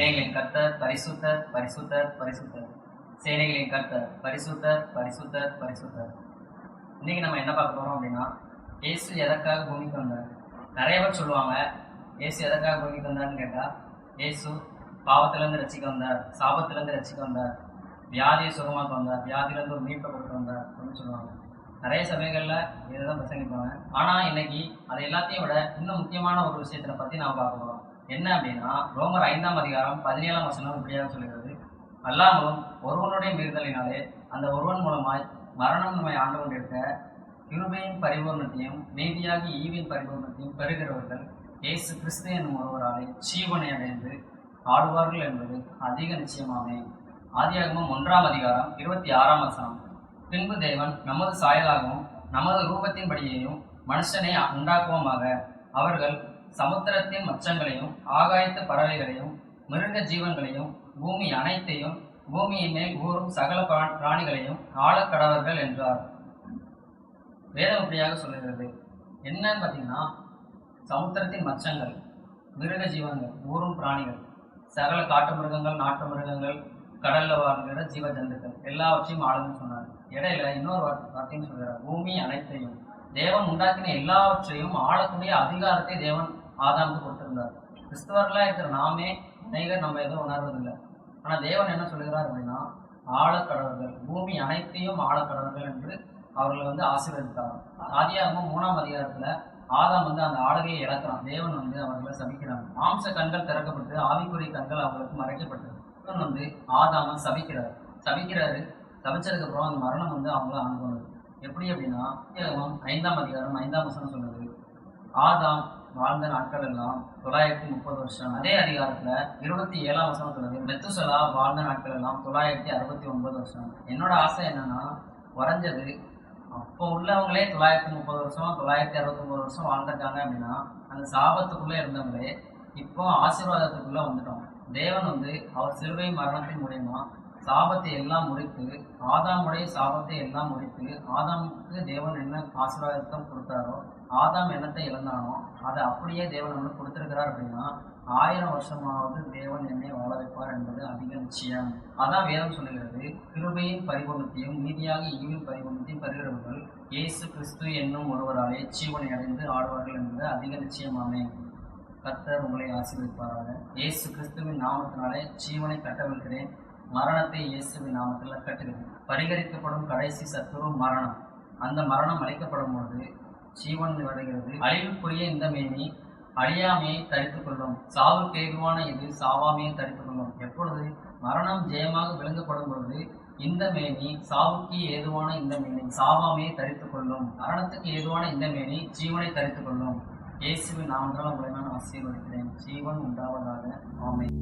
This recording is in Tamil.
சேனைகளின் கர்த்தர் பரிசுத்தர் பரிசுத்தர் பரிசுத்தர். சேனைகளின் கர்த்தர் பரிசுத்தர் பரிசுத்தர் பரிசுத்தர். இன்னைக்கு நம்ம என்ன பார்க்க போறோம் அப்படின்னா, இயேசு எதற்காக பூமிக்கு வந்தார்? நிறைய பேர் சொல்லுவாங்க, இயேசு எதற்காக பூமிக்கு வந்தார்னு கேட்டா, இயேசு பாவத்திலிருந்து ரசிக்க வந்தார், சாபத்திலிருந்து ரசிக்க வந்தார், வியாதியை சுகமாக்க வந்தார், வியாதியிலிருந்து ஒரு மீட்பை கொடுக்க வந்தார் அப்படின்னு சொல்லுவாங்க. நிறைய சமயங்கள்ல இதுதான் பிரசங்கிப்பாங்க. ஆனா இன்னைக்கு அதை எல்லாத்தையும் விட இன்னும் முக்கியமான ஒரு விஷயத்தை பத்தி நாம் பார்க்க போறோம். என்ன அப்படின்னா, ரோமர் 5ஆம் அதிகாரம் 17ஆம் வசனம் இப்படியாக சொல்கிறது, அல்லாமலும் ஒருவனுடைய மீறுதலினாலே அந்த ஒருவன் மூலமாய் மரணம் நம்மை ஆண்டு கொண்டிருக்க கிருபையின் பரிபூர்ணத்தையும் நீதியாகி ஈவின் பரிபூர்ணத்தையும் பெறுகிறவர்கள் இயேசு கிறிஸ்து என்னும் ஒருவராலே ஜீவனை அடைந்து ஆடுவார்கள் என்பது அதிக நிச்சயமாமே. ஆதியாகமம் 1ஆம் அதிகாரம் 26ஆம் வசனம், பின்பு தேவன் நமது சாயலாகவும் நமது ரூபத்தின்படியையும் மனுஷனை உண்டாக்குவோமாக, அவர்கள் சமுத்திரத்தின் மச்சங்களையும் ஆகாயத்து பறவைகளையும் மிருக ஜீவன்களையும் பூமி அனைத்தையும் பூமியின் மேல் ஊறும் சகல பிராணிகளையும் ஆழக்கடவர்கள் என்றார். வேதம் இப்படியாக சொல்லுகிறது. என்னன்னு பார்த்தீங்கன்னா, சமுத்திரத்தின் மச்சங்கள், மிருக ஜீவன்கள், ஊறும் பிராணிகள், சகல காட்டு மிருகங்கள், நாட்டு மிருகங்கள், கடல்ல வாழ்கிற ஜீவ ஜந்துக்கள் எல்லாவற்றையும் ஆளுன்னு சொன்னார். இடையில இன்னொரு வார்த்தையும் சொல்கிறார், பூமி அனைத்தையும். தேவன் உண்டாக்கின எல்லாவற்றையும் ஆளக்கூடிய அதிகாரத்தை தேவன் ஆதாமுக்கு கொடுத்திருந்தார். கிறிஸ்தவர்களா இருக்கிற நாமே அநேகர் நம்ம எதுவும் உணர்வதில்லை. ஆனா தேவன் என்ன சொல்லுகிறார் அப்படின்னா, ஆழக்கடவர்கள், பூமி அனைத்தையும் ஆழக்கடவர்கள் என்று அவர்களை ஆசீர்வதித்தார். ஆதியாகமம் 3ஆம் அதிகாரத்துல ஆதாம் அந்த ஆளுகையை இழக்கிறான். தேவன் அவர்களை சபிக்கிறாங்க. மாம்ச கண்கள் திறக்கப்பட்டு ஆவிக்குரிய கண்கள் அவர்களுக்கு மறைக்கப்பட்டது. தேவன் ஆதாம சபிக்கிறாரு. சபிச்சதுக்கு அப்புறம் அந்த மரணம் அவங்கள அனுபவம். எப்படி அப்படின்னா, 5ஆம் அதிகாரம் 5ஆம் வசனம் சொல்லுது, ஆதாம் வாழ்ந்த நாட்கள் எல்லாம் 930 வருஷம். அதே அதிகாரத்துல 27ஆம் வசனம் சொல்லுது, மெத்துசலா வாழ்ந்த நாட்கள் எல்லாம் 969 வருஷம். என்னோட ஆசை என்னன்னா, குறைஞ்சது அப்போ உள்ளவங்களே 930 வருஷம் 969 வருஷம் வாழ்ந்திருக்காங்க அப்படின்னா, அந்த சாபத்துக்குள்ளே இருந்தவங்களே இப்போ ஆசீர்வாதத்துக்குள்ள வந்துட்டோம். தேவன் அவர் சிலுவை மரணத்தின் மூலியமா சாபத்தை எல்லாம் முடித்து, ஆதாமுடைய சாபத்தை எல்லாம் முடித்து, ஆதாமுக்கு தேவன் என்ன ஆசீர்வாதம் கொடுத்தாரோ, ஆதாம் என்னத்தை இழந்தானோ அதை அப்படியே தேவன் கொடுத்திருக்கிறார் அப்படின்னா, 1000 வருஷமாவது தேவன் என்னை வாழ வைப்பார் என்பது அதிக நிச்சயம். அதான் வேதம் சொல்லுகிறது, கிருபையின் பரிபூர்ணத்தையும் நீதியாக ஈவின் பரிபூர்ணத்தையும் பெறுகிறவர்கள் இயேசு கிறிஸ்து என்னும் ஒருவராலே ஜீவனை அடைந்து ஆடுவார்கள் என்பது அதிக நிச்சயமாமே. கர்த்தர் உங்களை ஆசீர்வதிப்பாராக. இயேசு கிறிஸ்துவின் நாமத்தினாலே ஜீவனை கட்டவிழ்கிறேன், மரணத்தை இயேசுவின் நாமத்தில் கட்டுகிறேன். பரிகரிக்கப்படும் கடைசி சத்துரு மரணம். அந்த மரணம் அளிக்கப்படும் பொழுது ஜீவன் வருகிறது. அழிவுக்குரிய இந்த மேனி அழியாமையை தரித்துக் கொள்ளும், சாவுக்கு ஏதுவான இது சாவாமையை தரித்துக் கொள்ளும். எப்பொழுது மரணம் ஜெயமாக விளங்கப்படும் பொழுது இந்த மேனி, சாவுக்கு ஏதுவான இந்த மேனி சாவாமையை தரித்துக் கொள்ளும், மரணத்துக்கு ஏதுவான இந்த மேனி ஜீவனை தரித்துக் கொள்ளும். இயேசுவின் நாமத்தால் உங்களை நான் ஆசீர்வதிக்கிறேன். ஜீவன் உண்டாவதாக. ஆமென்.